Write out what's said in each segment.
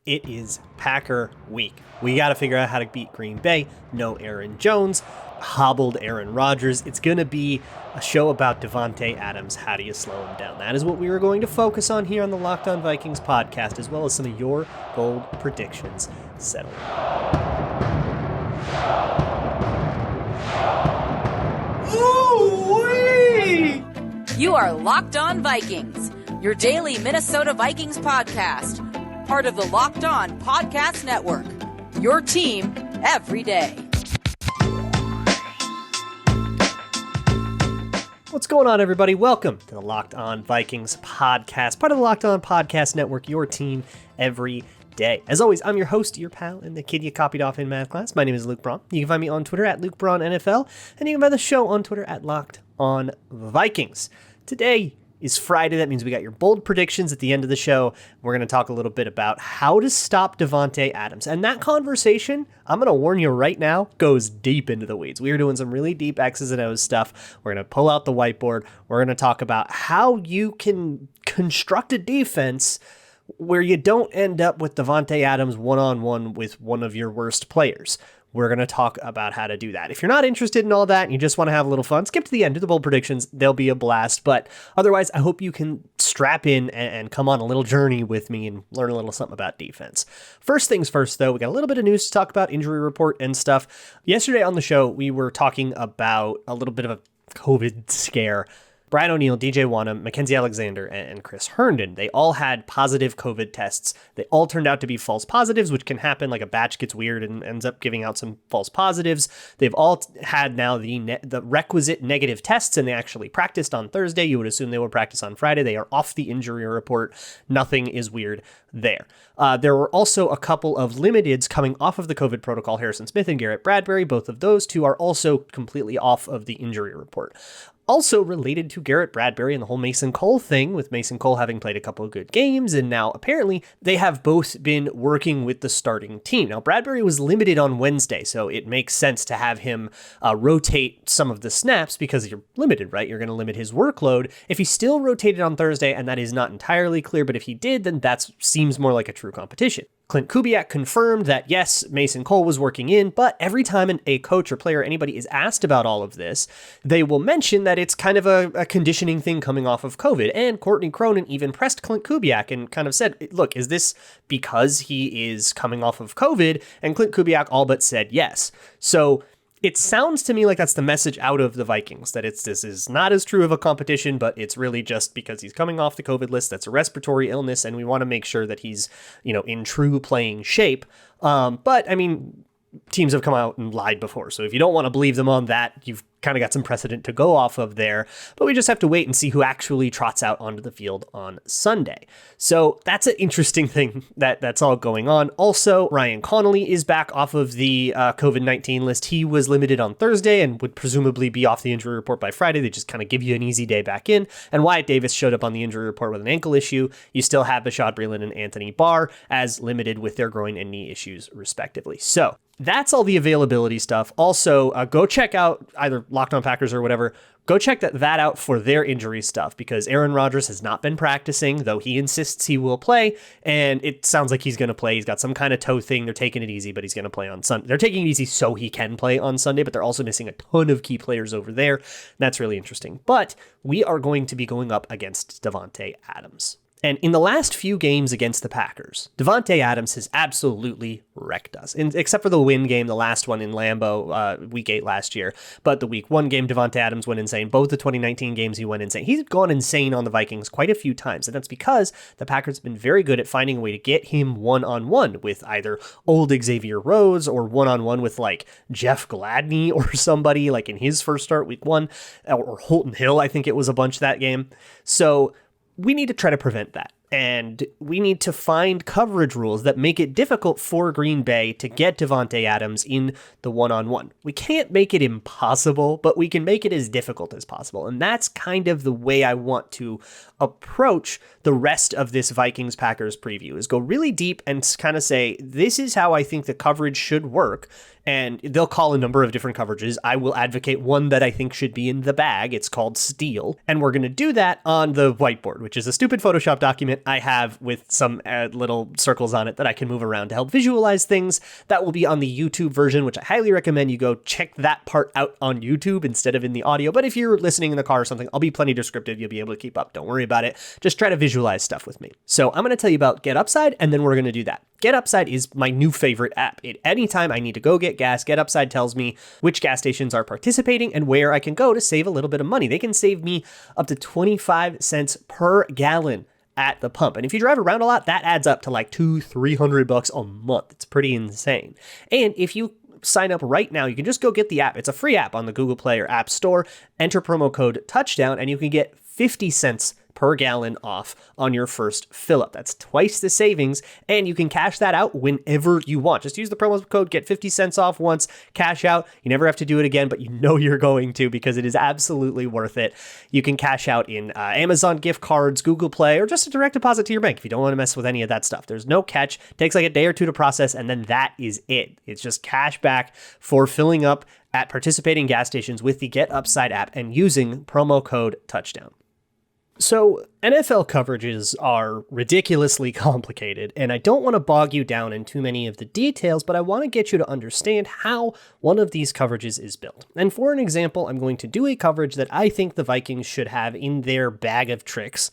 It is Packer week. We got to figure out how to beat Green Bay. No Aaron Jones, hobbled Aaron Rodgers. It's going to be a show about Davante Adams. How do you slow him down? That is what we are going to focus on here on the Locked On Vikings podcast, as well as some of your bold predictions. Settle in. Ooh-wee! You are Locked On Vikings, your daily Minnesota Vikings podcast. Part of the Locked On Podcast Network, your team every day. What's going on, everybody? Welcome to the Locked On Vikings podcast, part of the Locked On Podcast Network, your team every day. As always, I'm your host, your pal, and the kid you copied off in math class. My name is Luke Braun. You can find me on Twitter at LukeBraunNFL, and you can find the show on Twitter at Locked On Vikings. Today is Friday. That means we got your bold predictions at the end of the show. We're going to talk a little bit about how to stop Davante Adams. And that conversation, I'm going to warn you right now, goes deep into the weeds. We are doing some really deep X's and O's stuff. We're going to pull out the whiteboard. We're going to talk about how you can construct a defense where you don't end up with Davante Adams one-on-one with one of your worst players. We're going to talk about how to do that. If you're not interested in all that and you just want to have a little fun, skip to the end, do the bold predictions. They'll be a blast. But otherwise, I hope you can strap in and come on a little journey with me and learn a little something about defense. First things first, though, we got a little bit of news to talk about, injury report and stuff. Yesterday on the show, we were talking about a little bit of a COVID scare. Brian O'Neill, DJ Wanham, Mackenzie Alexander, and Chris Herndon, they all had positive COVID tests. They all turned out to be false positives, which can happen, like a batch gets weird and ends up giving out some false positives. They've all had now the requisite negative tests, and they actually practiced on Thursday. You would assume they would practice on Friday. They are off the injury report. Nothing is weird there. There were also a couple of limiteds coming off of the COVID protocol. Harrison Smith and Garrett Bradbury, both of those two are also completely off of the injury report. Also related to Garrett Bradbury and the whole Mason Cole thing, with Mason Cole having played a couple of good games, and now apparently they have both been working with the starting team. Now, Bradbury was limited on Wednesday, so it makes sense to have him rotate some of the snaps because you're limited, right? You're going to limit his workload. If he still rotated on Thursday, and that is not entirely clear, but if he did, then that seems more like a true competition. Clint Kubiak confirmed that, yes, Mason Cole was working in, but every time a coach or player or anybody is asked about all of this, they will mention that it's kind of a conditioning thing coming off of COVID. And Courtney Cronin even pressed Clint Kubiak and kind of said, look, is this because he is coming off of COVID? And Clint Kubiak all but said yes. So it sounds to me like that's the message out of the Vikings, that this is not as true of a competition, but it's really just because he's coming off the COVID list. That's a respiratory illness, and we want to make sure that he's, in true playing shape. But I mean, teams have come out and lied before. So if you don't want to believe them on that, you've kind of got some precedent to go off of there, but we just have to wait and see who actually trots out onto the field on Sunday. So that's an interesting thing that's all going on. Also, Ryan Connolly is back off of the COVID-19 list. He was limited on Thursday and would presumably be off the injury report by Friday. They just kind of give you an easy day back in. And Wyatt Davis showed up on the injury report with an ankle issue. You still have Bashad Breeland and Anthony Barr as limited with their groin and knee issues, respectively. So that's all the availability stuff. Also, go check out either Locked On Packers or whatever. Go check that out for their injury stuff, because Aaron Rodgers has not been practicing, though he insists he will play, and it sounds like he's going to play. He's got some kind of toe thing. They're taking it easy, but he's going to play on Sunday. They're taking it easy so he can play on Sunday, but they're also missing a ton of key players over there. That's really interesting. But we are going to be going up against Davante Adams. And in the last few games against the Packers, Davante Adams has absolutely wrecked us, except for the win game, the last one in Lambeau, week 8 last year. But the week 1 game, Davante Adams went insane. Both the 2019 games, he went insane. He's gone insane on the Vikings quite a few times, and that's because the Packers have been very good at finding a way to get him one-on-one with either old Xavier Rhodes or one-on-one with like Jeff Gladney or somebody like in his first start week 1, or Holton Hill, I think it was a bunch that game. So we need to try to prevent that. And we need to find coverage rules that make it difficult for Green Bay to get Davante Adams in the one-on-one. We can't make it impossible, but we can make it as difficult as possible. And that's kind of the way I want to approach the rest of this Vikings-Packers preview, is go really deep and kind of say, this is how I think the coverage should work. and they'll call a number of different coverages. I will advocate one that I think should be in the bag. It's called steal. And we're going to do that on the whiteboard, which is a stupid Photoshop document I have with some little circles on it that I can move around to help visualize things. That will be on the YouTube version, which I highly recommend you go check that part out on YouTube instead of in the audio. But if you're listening in the car or something, I'll be plenty descriptive. You'll be able to keep up. Don't worry about it. Just try to visualize stuff with me. So I'm going to tell you about Get Upside, and then we're going to do that. Get Upside is my new favorite app. Anytime I need to go get gas, Get Upside tells me which gas stations are participating and where I can go to save a little bit of money. They can save me up to 25 cents per gallon at the pump. And if you drive around a lot, that adds up to like $200-$300 a month. It's pretty insane. And if you sign up right now, you can just go get the app. It's a free app on the Google Play or App Store. Enter promo code touchdown and you can get 50 cents per gallon off on your first fill up. That's twice the savings, and you can cash that out whenever you want. Just use the promo code, get 50 cents off once, cash out. You never have to do it again, but you know you're going to because it is absolutely worth it. You can cash out in Amazon gift cards, Google Play, or just a direct deposit to your bank if you don't want to mess with any of that stuff. There's no catch. It takes like a day or two to process, and then that is it. It's just cash back for filling up at participating gas stations with the Get Upside app and using promo code touchdown. So NFL coverages are ridiculously complicated, and I don't want to bog you down in too many of the details, but I want to get you to understand how one of these coverages is built. And for an example, I'm going to do a coverage that I think the Vikings should have in their bag of tricks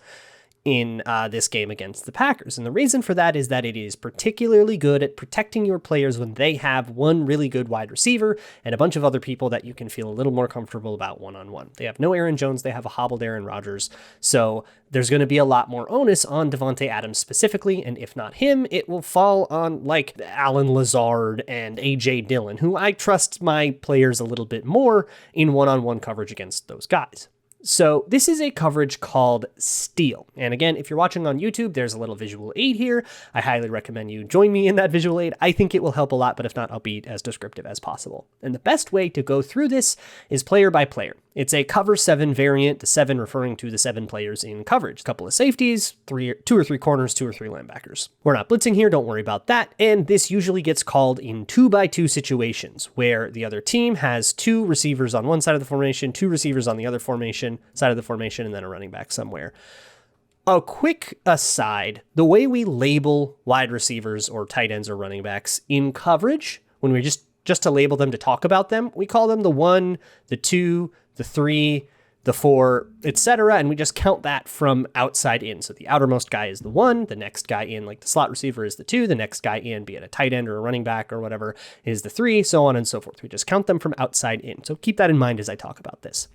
in this game against the Packers. And the reason for that is that it is particularly good at protecting your players when they have one really good wide receiver and a bunch of other people that you can feel a little more comfortable about one-on-one. They have no Aaron Jones, they have a hobbled Aaron Rodgers, so there's going to be a lot more onus on Davante Adams specifically, and if not him, it will fall on like Alan Lazard and AJ Dillon, who I trust my players a little bit more in one-on-one coverage against those guys. So this is a coverage called Steal. And again, if you're watching on YouTube, there's a little visual aid here. I highly recommend you join me in that visual aid. I think it will help a lot, but if not, I'll be as descriptive as possible. And the best way to go through this is player by player. It's a cover 7 variant, the 7 referring to the 7 players in coverage. A couple of safeties, 2 or 3 corners, 2 or 3 linebackers. We're not blitzing here, don't worry about that. And this usually gets called in 2-by-2 situations where the other team has 2 receivers on one side of the formation, 2 receivers on the other side of the formation, and then a running back somewhere. A quick aside, the way we label wide receivers or tight ends or running backs in coverage, when we're just to label them to talk about them, we call them the 1, the 2, the 3, the 4, etc. And we just count that from outside in. So the outermost guy is the 1, the next guy in, like the slot receiver, is the 2, the next guy in, be it a tight end or a running back or whatever, is the 3, so on and so forth. We just count them from outside in. So keep that in mind as I talk about this.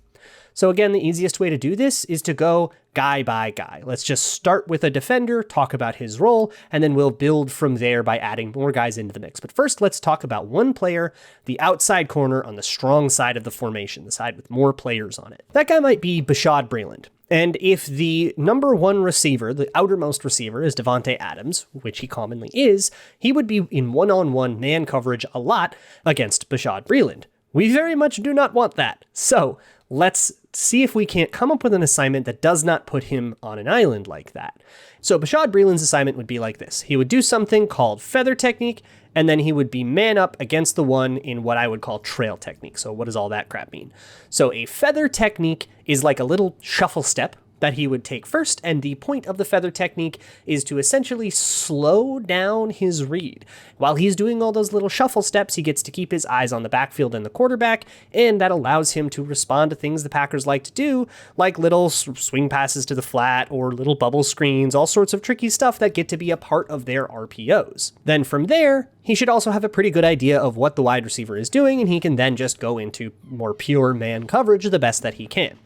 So again, the easiest way to do this is to go guy by guy. Let's just start with a defender, talk about his role, and then we'll build from there by adding more guys into the mix. But first, let's talk about one player, the outside corner on the strong side of the formation, the side with more players on it. That guy might be Bashaud Breeland. And if the number 1 receiver, the outermost receiver, is Davante Adams, which he commonly is, he would be in one-on-one man coverage a lot against Bashaud Breeland. We very much do not want that. So let's see if we can't come up with an assignment that does not put him on an island like that. So Bashaud Breeland's assignment would be like this. He would do something called feather technique, and then he would be man up against the 1 in what I would call trail technique. So what does all that crap mean? So a feather technique is like a little shuffle step that he would take first, and the point of the feather technique is to essentially slow down his read. While he's doing all those little shuffle steps, he gets to keep his eyes on the backfield and the quarterback, and that allows him to respond to things the Packers like to do, like little swing passes to the flat or little bubble screens, all sorts of tricky stuff that get to be a part of their RPOs. Then from there, he should also have a pretty good idea of what the wide receiver is doing, and he can then just go into more pure man coverage the best that he can.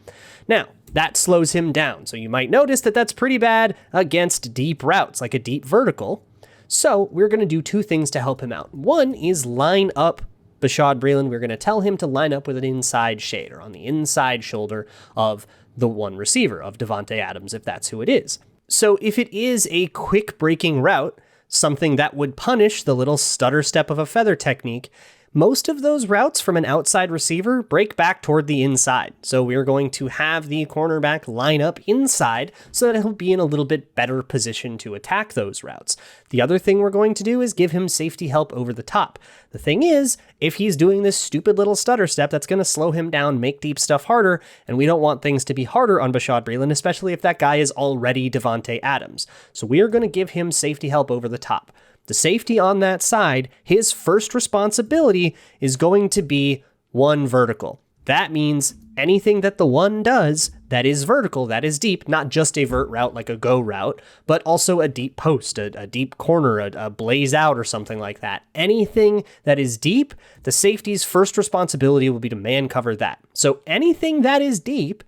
Now, that slows him down, so you might notice that that's pretty bad against deep routes, like a deep vertical. So we're going to do 2 things to help him out. One is line up Bashaud Breeland. We're going to tell him to line up with an inside shade, or on the inside shoulder of the 1 receiver, of Davante Adams, if that's who it is. So if it is a quick breaking route, something that would punish the little stutter step of a feather technique, most of those routes from an outside receiver break back toward the inside. So we're going to have the cornerback line up inside so that he'll be in a little bit better position to attack those routes. The other thing we're going to do is give him safety help over the top. The thing is, if he's doing this stupid little stutter step, that's going to slow him down, make deep stuff harder, and we don't want things to be harder on Bashaud Breeland, especially if that guy is already Davante Adams. So we are going to give him safety help over the top. The safety on that side, his first responsibility is going to be one vertical. That means anything that the one does that is vertical, that is deep, not just a vert route like a go route, but also a deep post, a deep corner, a blaze out or something like that. Anything that is deep, the safety's first responsibility will be to man cover that. So anything that is deep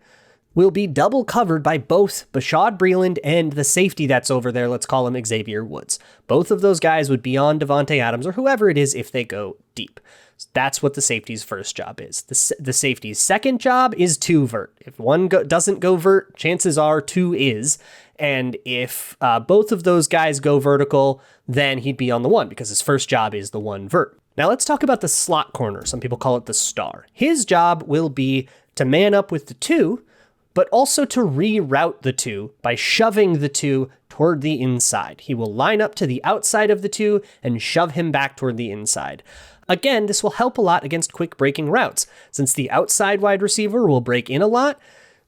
will be double covered by both Bashaud Breeland and the safety that's over there. Let's call him Xavier Woods. Both of those guys would be on Davante Adams or whoever it is if they go deep. That's what the safety's first job is. The safety's second job is to vert. If one doesn't go vert, chances are two is. And if both of those guys go vertical, then he'd be on the one because his first job is the one vert. Now let's talk about the slot corner. Some people call it the star. His job will be to man up with the two, but also to reroute the two by shoving the two toward the inside. He will line up to the outside of the two and shove him back toward the inside. Again, this will help a lot against quick breaking routes. Since the outside wide receiver will break in a lot,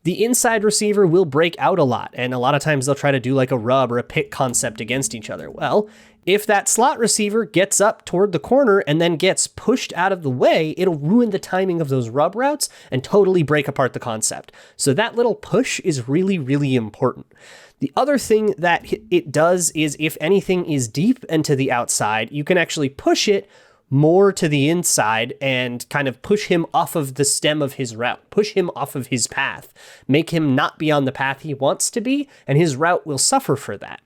the inside receiver will break out a lot, and a lot of times they'll try to do like a rub or a pick concept against each other. Well, if that slot receiver gets up toward the corner and then gets pushed out of the way, it'll ruin the timing of those rub routes and totally break apart the concept. So that little push is really, really important. The other thing that it does is if anything is deep and to the outside, you can actually push it more to the inside and kind of push him off of the stem of his route, push him off of his path, make him not be on the path he wants to be, and his route will suffer for that.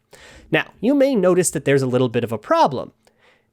Now, you may notice that there's a little bit of a problem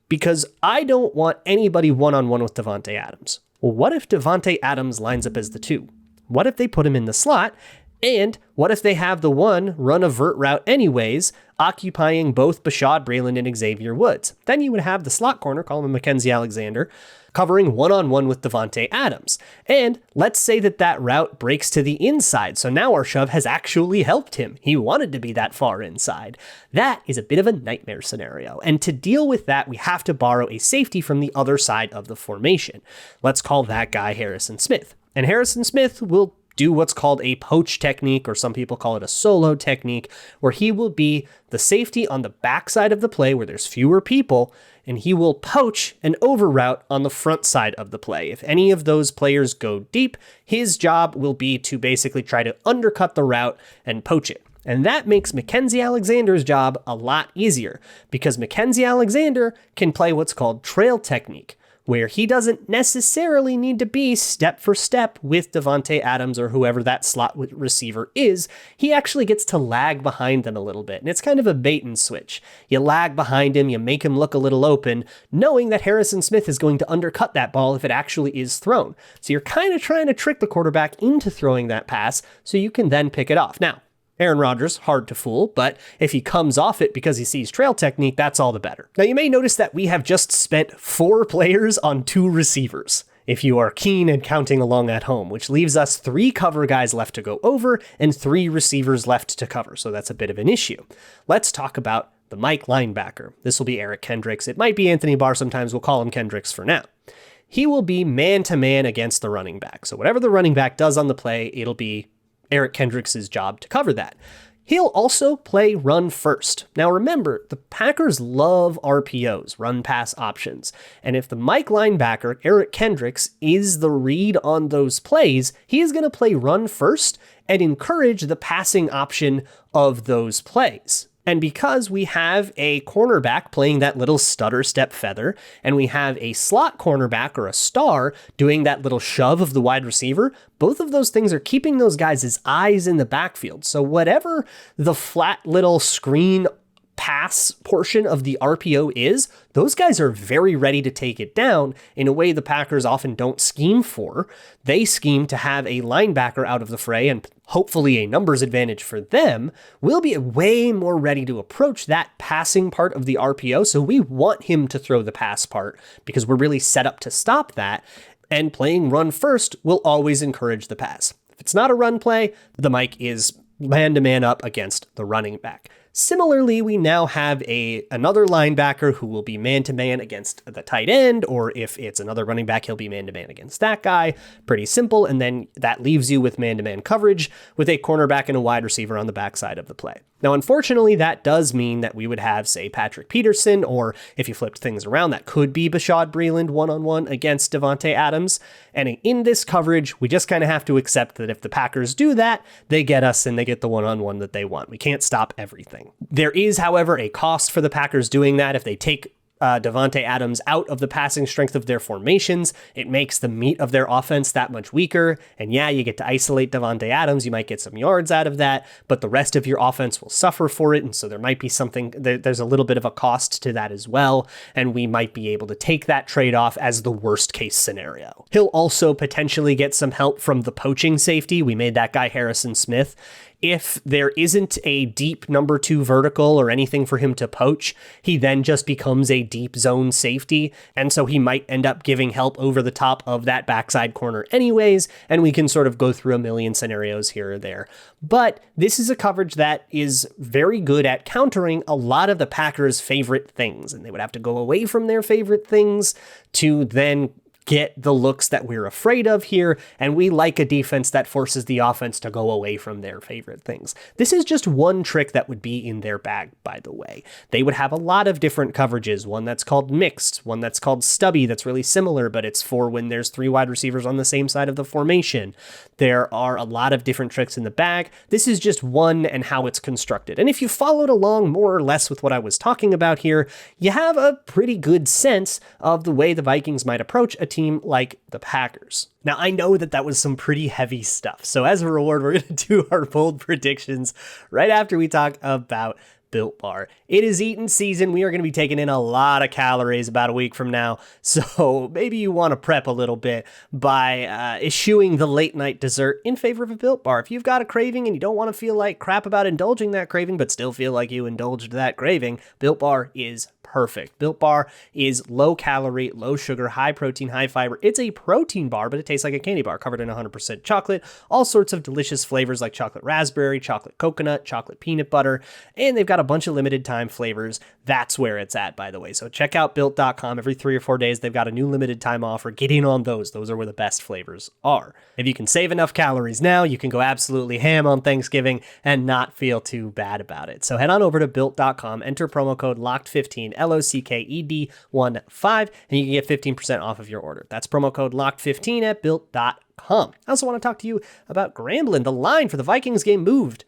because I don't want anybody one-on-one with Davante Adams. Well, what if Davante Adams lines up as the two? What if they put him in the slot? And what if they have the one run a vert route anyways, occupying both Bashaud Breeland and Xavier Woods? Then you would have the slot corner, call him Mackenzie Alexander, covering one-on-one with Davante Adams. And let's say that route breaks to the inside, so now our shove has actually helped him. He wanted to be that far inside. That is a bit of a nightmare scenario, and to deal with that, we have to borrow a safety from the other side of the formation. Let's call that guy Harrison Smith. And Harrison Smith will do what's called a poach technique, or some people call it a solo technique, where he will be the safety on the backside of the play where there's fewer people, and he will poach an over route on the front side of the play. If any of those players go deep, his job will be to basically try to undercut the route and poach it. And that makes Mackenzie Alexander's job a lot easier because Mackenzie Alexander can play what's called trail technique, where he doesn't necessarily need to be step for step with Davante Adams or whoever that slot receiver is. He actually gets to lag behind them a little bit, and it's kind of a bait and switch. You lag behind him, you make him look a little open, knowing that Harrison Smith is going to undercut that ball if it actually is thrown. So you're kind of trying to trick the quarterback into throwing that pass so you can then pick it off. Now, Aaron Rodgers, hard to fool, but if he comes off it because he sees trail technique, that's all the better. Now, you may notice that we have just spent 4 players on 2 receivers, if you are keen and counting along at home, which leaves us 3 cover guys left to go over and 3 receivers left to cover, so that's a bit of an issue. Let's talk about the Mike linebacker. This will be Eric Kendricks. It might be Anthony Barr, sometimes we'll call him Kendricks for now. He will be man-to-man against the running back, so whatever the running back does on the play, it'll be Eric Kendricks' job to cover that. He'll also play run first. Now remember, the Packers love RPOs, run pass options. And if the Mike linebacker, Eric Kendricks, is the read on those plays, he is going to play run first and encourage the passing option of those plays. And because we have a cornerback playing that little stutter step feather, and we have a slot cornerback or a star doing that little shove of the wide receiver, both of those things are keeping those guys' eyes in the backfield. So whatever the flat little screen pass portion of the RPO is, those guys are very ready to take it down in a way the Packers often don't scheme for. They scheme to have a linebacker out of the fray, and hopefully a numbers advantage for them. We'll be way more ready to approach that passing part of the RPO, so we want him to throw the pass part because we're really set up to stop that, and playing run first will always encourage the pass. If it's not a run play, the Mike is man-to-man up against the running back. Similarly, we now have another linebacker who will be man-to-man against the tight end, or if it's another running back, he'll be man-to-man against that guy. Pretty simple, and then that leaves you with man-to-man coverage with a cornerback and a wide receiver on the backside of the play. Now, unfortunately, that does mean that we would have, say, Patrick Peterson, or if you flipped things around, that could be Bashaud Breeland one-on-one against Davante Adams. And in this coverage, we just kind of have to accept that if the Packers do that, they get us and they get the one-on-one that they want. We can't stop everything. There is, however, a cost for the Packers doing that. If they take Davante Adams out of the passing strength of their formations, it makes the meat of their offense that much weaker. And yeah, you get to isolate Davante Adams. You might get some yards out of that, but the rest of your offense will suffer for it. And so there might be there's a little bit of a cost to that as well. And we might be able to take that trade-off as the worst case scenario. He'll also potentially get some help from the poaching safety. We made that guy Harrison Smith. If there isn't a deep number 2 vertical or anything for him to poach, he then just becomes a deep zone safety. And so he might end up giving help over the top of that backside corner anyways. And we can sort of go through a million scenarios here or there. But this is a coverage that is very good at countering a lot of the Packers' favorite things. And they would have to go away from their favorite things to then get the looks that we're afraid of here, and we like a defense that forces the offense to go away from their favorite things. This is just one trick that would be in their bag, by the way. They would have a lot of different coverages, one that's called mixed, one that's called stubby, that's really similar, but it's for when there's 3 wide receivers on the same side of the formation. There are a lot of different tricks in the bag. This is just one and how it's constructed. And if you followed along more or less with what I was talking about here, you have a pretty good sense of the way the Vikings might approach a team like the Packers. Now, I know that was some pretty heavy stuff. So as a reward, we're going to do our bold predictions right after we talk about Built Bar. It is eating season. We are going to be taking in a lot of calories about a week from now. So maybe you want to prep a little bit by eschewing the late night dessert in favor of a Built Bar. If you've got a craving and you don't want to feel like crap about indulging that craving, but still feel like you indulged that craving, Built Bar is perfect. Built Bar is low calorie, low sugar, high protein, high fiber. It's a protein bar, but it tastes like a candy bar covered in 100% chocolate, all sorts of delicious flavors like chocolate raspberry, chocolate coconut, chocolate peanut butter, and they've got a bunch of limited time flavors. That's where it's at, by the way. So check out built.com. Every 3 or 4 days, they've got a new limited time offer. Get in on those. Those are where the best flavors are. If you can save enough calories now, you can go absolutely ham on Thanksgiving and not feel too bad about it. So head on over to built.com, enter promo code LOCKED15, LOCKED15, and you can get 15% off of your order. That's promo code LOCKED15 at built.com. I also want to talk to you about Grambling. The line for the Vikings game moved.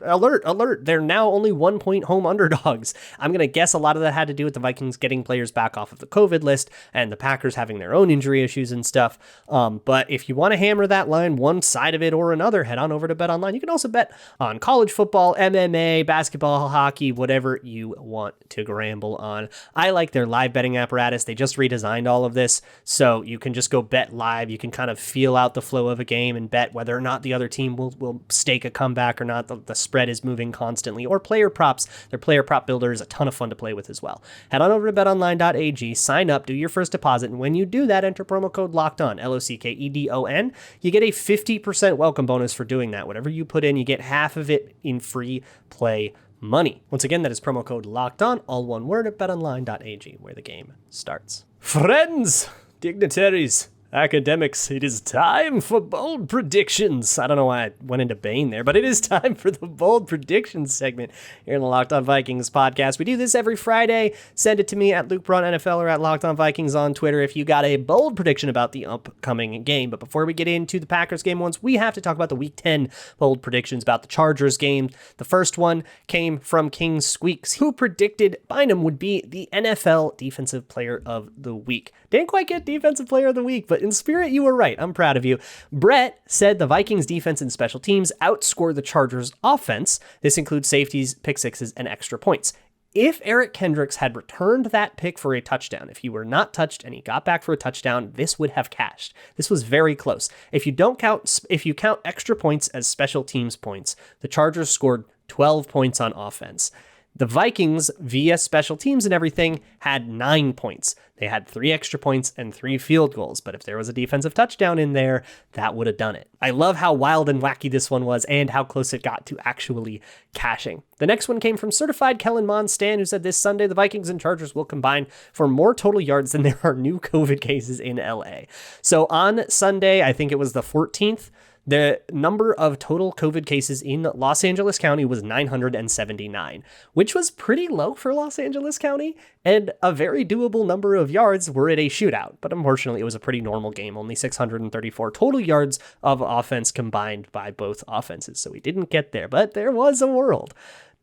Alert. They're now only 1-point home underdogs. I'm going to guess a lot of that had to do with the Vikings getting players back off of the COVID list and the Packers having their own injury issues and stuff. But if you want to hammer that line one side of it or another, head on over to BetOnline. You can also bet on college football, MMA, basketball, hockey, whatever you want to gamble on. I like their live betting apparatus. They just redesigned all of this, so you can just go bet live. You can kind of feel out the flow of a game and bet whether or not the other team will stake a comeback or not. The spread is moving constantly, or player props. Their player prop builder is a ton of fun to play with as well. Head on over to betonline.ag, sign up, do your first deposit, and when you do that, enter promo code LOCKEDON, LOCKEDON. You get a 50% welcome bonus for doing that. Whatever you put in, you get half of it in free play money. Once again, that is promo code LOCKEDON, all one word, at betonline.ag, where the game starts. Friends, dignitaries, academics, it is time for bold predictions. I don't know why I went into Bane there, but it is time for the bold predictions segment here in the Locked On Vikings podcast. We do this every Friday. Send it to me at Luke Braun NFL or at Locked On Vikings on Twitter if you got a bold prediction about the upcoming game. But before we get into the Packers game ones, we have to talk about the Week 10 bold predictions about the Chargers game. The first one came from King Squeaks, who predicted Bynum would be the NFL Defensive Player of the Week. Didn't quite get Defensive Player of the Week, but in spirit, you were right. I'm proud of you. Brett said the Vikings defense and special teams outscore the Chargers offense. This includes safeties, pick sixes, and extra points. If Eric Kendricks had returned that pick for a touchdown, if he were not touched and he got back for a touchdown, this would have cashed. This was very close. If you count extra points as special teams points, the Chargers scored 12 points on offense. The Vikings, via special teams and everything, had 9 points. They had 3 extra points and 3 field goals, but if there was a defensive touchdown in there, that would have done it. I love how wild and wacky this one was and how close it got to actually cashing. The next one came from certified Kellen Mond Stan, who said this Sunday the Vikings and Chargers will combine for more total yards than there are new COVID cases in LA. So on Sunday, I think it was the 14th, the number of total COVID cases in Los Angeles County was 979, which was pretty low for Los Angeles County, and a very doable number of yards were at a shootout. But unfortunately, it was a pretty normal game, only 634 total yards of offense combined by both offenses, so we didn't get there, but there was a world.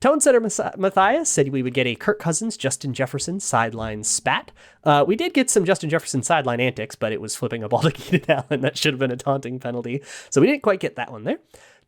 Tone Setter Matthias said we would get a Kirk Cousins, Justin Jefferson sideline spat. We did get some Justin Jefferson sideline antics, but it was flipping a ball to Keenan Allen. That should have been a taunting penalty. So we didn't quite get that one there.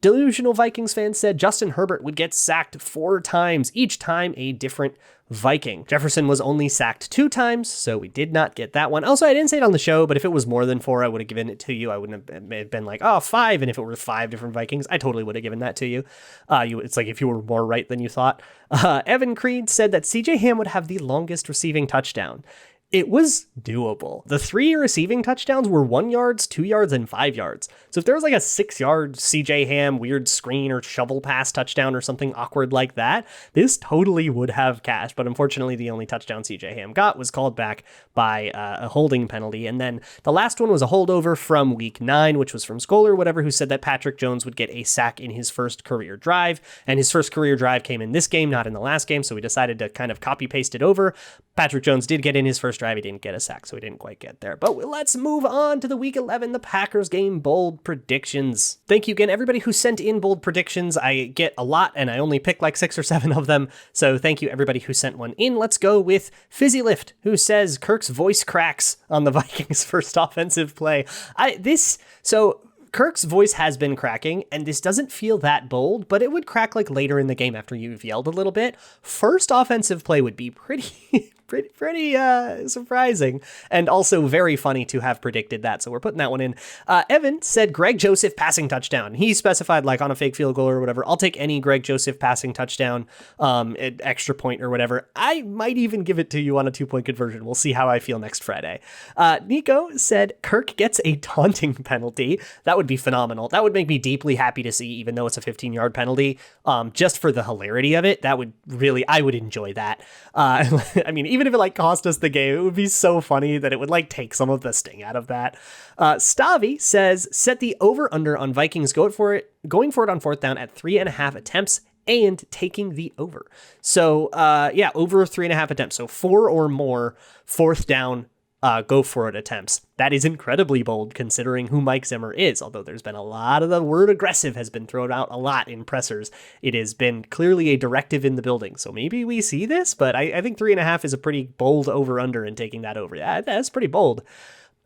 Delusional Vikings fan said Justin Herbert would get sacked 4 times, each time a different Viking. Jefferson was only sacked 2 times, so we did not get that one. Also, I didn't say it on the show, but if it was more than 4, I would have given it to you. I wouldn't have been like, 5. And if it were 5 different Vikings, I totally would have given that to you. It's like if you were more right than you thought. Evan Creed said that CJ Ham would have the longest receiving touchdown. It was doable. The 3 receiving touchdowns were 1 yards, 2 yards, and 5 yards. So if there was like a 6-yard CJ Ham weird screen or shovel pass touchdown or something awkward like that, this totally would have cashed. But unfortunately, the only touchdown CJ Ham got was called back by a holding penalty. And then the last one was a holdover from week 9, which was from Scholar, whatever, who said that Patrick Jones would get a sack in his first career drive. And his first career drive came in this game, not in the last game. So we decided to kind of copy paste it over. Patrick Jones did get in his first drive. He didn't get a sack, so he didn't quite get there. But let's move on to the Week 11, the Packers game bold predictions. Thank you again, everybody who sent in bold predictions. I get a lot, and I only pick like 6 or 7 of them. So thank you, everybody who sent one in. Let's go with Fizzy Lift, who says Kirk's voice cracks on the Vikings' first offensive play. Kirk's voice has been cracking, and this doesn't feel that bold, but it would crack like later in the game after you've yelled a little bit. First offensive play would be pretty surprising, and also very funny to have predicted that. So we're putting that one in. Evan said Greg Joseph passing touchdown. He specified like on a fake field goal or whatever. I'll take any Greg Joseph passing touchdown, extra point or whatever. I might even give it to you on a 2-point conversion. We'll see how I feel next Friday. Nico said Kirk gets a taunting penalty. That would be phenomenal. That would make me deeply happy to see, even though it's a 15-yard penalty. Just for the hilarity of it, that would really, I would enjoy that. I mean, even if it like cost us the game, it would be so funny that it would like take some of the sting out of that. Stavi says set the over under on Vikings going for it on 4th down at 3.5 attempts and taking the over. So over 3.5 attempts. So 4 or more 4th down go for it attempts. That is incredibly bold considering who Mike Zimmer is, although there's been a lot of the word aggressive has been thrown out a lot in pressers. It has been clearly a directive in the building. So maybe we see this, but I think 3.5 is a pretty bold over under and taking that over. Yeah, that's pretty bold.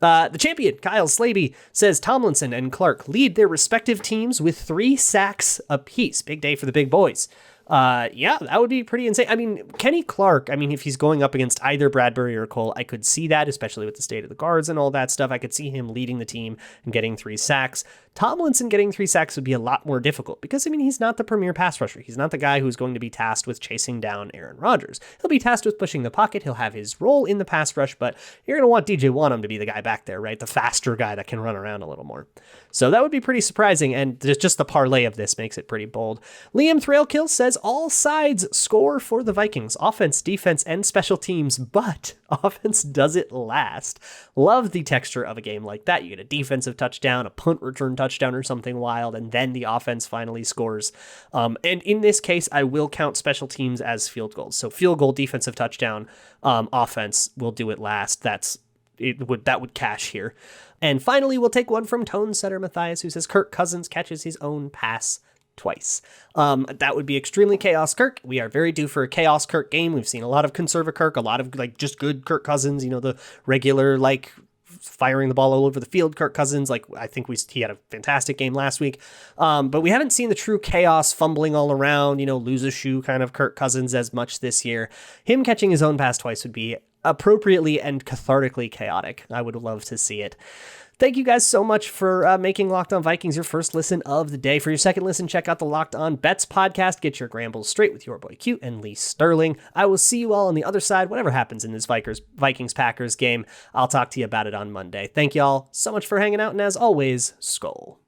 The champion, Kyle Slaby, says Tomlinson and Clark lead their respective teams with 3 sacks apiece. Big day for the big boys. That would be pretty insane. I mean, Kenny Clark, if he's going up against either Bradbury or Cole, I could see that, especially with the state of the guards and all that stuff. I could see him leading the team and getting 3 sacks. Tomlinson getting 3 sacks would be a lot more difficult because, he's not the premier pass rusher. He's not the guy who's going to be tasked with chasing down Aaron Rodgers. He'll be tasked with pushing the pocket. He'll have his role in the pass rush, but you're going to want DJ Wanham to be the guy back there, right? The faster guy that can run around a little more. So that would be pretty surprising, and just the parlay of this makes it pretty bold. Liam Thrailkill says all sides score for the Vikings, offense, defense, and special teams, but offense does it last. Love the texture of a game like that. You get a defensive touchdown, a punt return touchdown or something wild, and then the offense finally scores. And in this case, I will count special teams as field goals. So field goal, defensive touchdown, offense will do it last. That would cash here. And finally, we'll take one from Tone Setter Matthias, who says Kirk Cousins catches his own pass twice. That would be extremely chaos Kirk. We are very due for a chaos Kirk game. We've seen a lot of conserva Kirk, a lot of like just good Kirk Cousins, the regular like firing the ball all over the field. Kirk Cousins, like I think he had a fantastic game last week. But we haven't seen the true chaos, fumbling all around, lose a shoe kind of Kirk Cousins as much this year. Him catching his own pass twice would be appropriately and cathartically chaotic. I would love to see it. Thank you guys so much for making Locked On Vikings your first listen of the day. For your second listen, check out the Locked On Bets podcast. Get your grambles straight with your boy Q and Lee Sterling. I will see you all on the other side. Whatever happens in this Vikings-Packers game, I'll talk to you about it on Monday. Thank you all so much for hanging out, and as always, Skol.